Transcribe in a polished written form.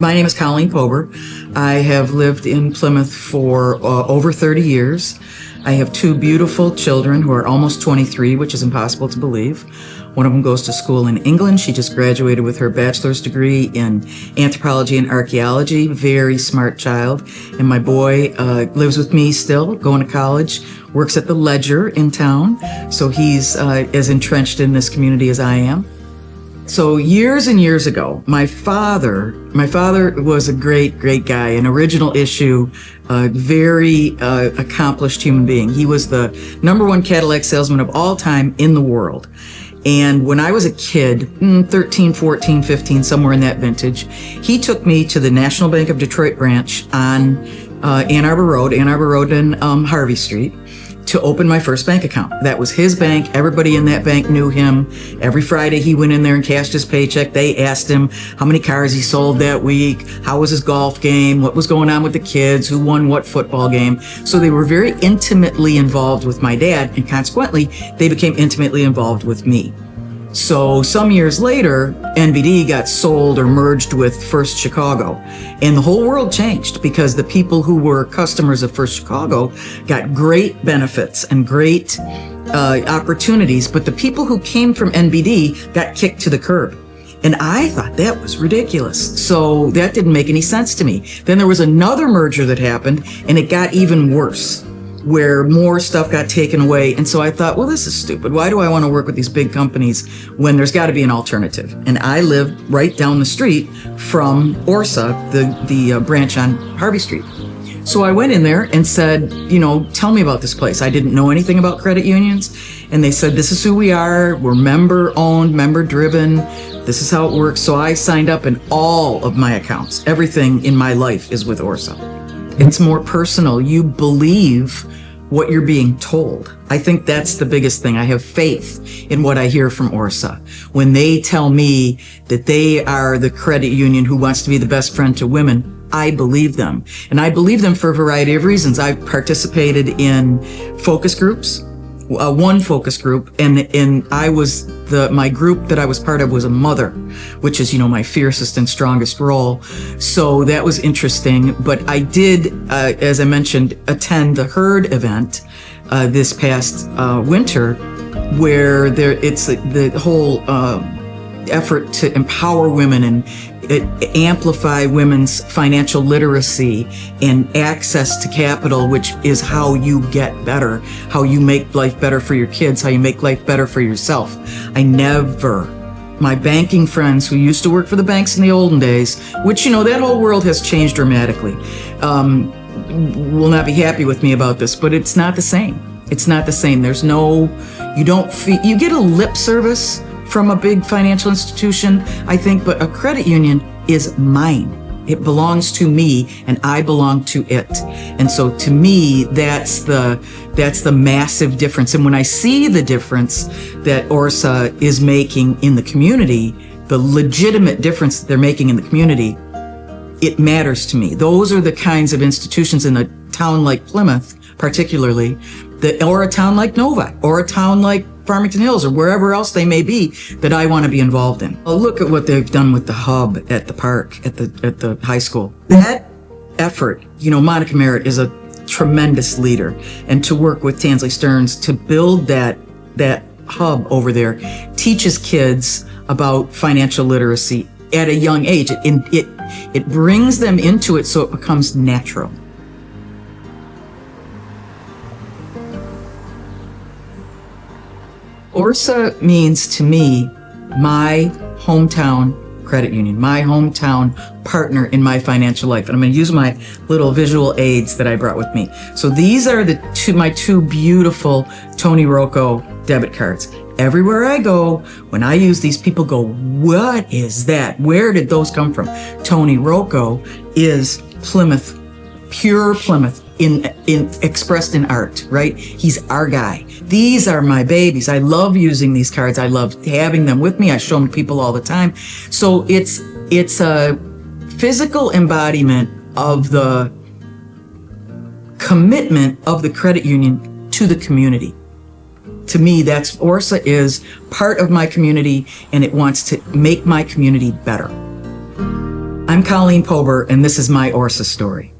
My name is Colleen P. I have lived in Plymouth for over 30 years. I have two beautiful children who are almost 23, which is impossible to believe. One of them goes to school in England. She just graduated with her bachelor's degree in anthropology and archaeology. Very smart child. And my boy lives with me still, going to college, works at the Ledger in town. So he's as entrenched in this community as I am. So years and years ago, my father was a great guy, an original issue, very accomplished human being. He was the #1 Cadillac salesman of all time in the world. And when I was a kid, 13, 14, 15, somewhere in that vintage, he took me to the National Bank of Detroit branch on Ann Arbor Road and Harvey Street, to open my first bank account. That was his bank. Everybody in that bank knew him. Every Friday he went in there and cashed his paycheck. They asked him how many cars he sold that week, how was his golf game, what was going on with the kids, who won what football game. So they were very intimately involved with my dad, and consequently, they became intimately involved with me. So some years later, NBD got sold or merged with First Chicago, and the whole world changed because the people who were customers of First Chicago got great benefits and great opportunities, but the people who came from NBD got kicked to the curb. And I thought that was ridiculous. So that didn't make any sense to me. Then there was another merger that happened, and it got even worse, where more stuff got taken away. And so I thought, well, this is stupid. Why do I want to work with these big companies when there's got to be an alternative? And I live right down the street from Orsa, the branch on Harvey Street. So I went in there and said, tell me about this place. I didn't know anything about credit unions. And they said, this is who we are. We're member owned, member driven. This is how it works. So I signed up, and all of my accounts, everything in my life is with Orsa. It's more personal. You believe what you're being told. I think that's the biggest thing. I have faith in what I hear from Orsa. When they tell me that they are the credit union who wants to be the best friend to women, I believe them. And I believe them for a variety of reasons. I've participated in focus groups, one focus group, and I was my group that I was part of was a mother, which is, my fiercest and strongest role. So that was interesting. But I did, as I mentioned, attend the Herd event this past winter, where it's the whole effort to empower women and amplify women's financial literacy and access to capital, which is how you get better, how you make life better for your kids, how you make life better for yourself. My banking friends who used to work for the banks in the olden days, which, that whole world has changed dramatically, will not be happy with me about this, but it's not the same. It's not the same. You get a lip service from a big financial institution, I think, but a credit union is mine. It belongs to me, and I belong to it. And so to me, that's the massive difference. And when I see the difference that Orsa is making in the community, the legitimate difference that they're making in the community, it matters to me. Those are the kinds of institutions in a town like Plymouth, particularly, or a town like Nova, or a town like Farmington Hills, or wherever else they may be, that I want to be involved in. Look at what they've done with the hub at the park, at the high school. That effort, Monica Merritt is a tremendous leader, and to work with Tansley Stearns to build that hub over there teaches kids about financial literacy at a young age. It brings them into it so it becomes natural. Orsa means to me my hometown credit union, my hometown partner in my financial life. And I'm going to use my little visual aids that I brought with me. So these are my two beautiful Tony Rocco debit cards. Everywhere I go, when I use these, people go, what is that? Where did those come from? Tony Rocco is Plymouth, pure Plymouth, expressed in art, right? He's our guy. These are my babies. I love using these cards. I love having them with me. I show them to people all the time. So it's a physical embodiment of the commitment of the credit union to the community. To me, that's Orsa is part of my community, and it wants to make my community better. I'm Colleen Pober, and this is my Orsa story.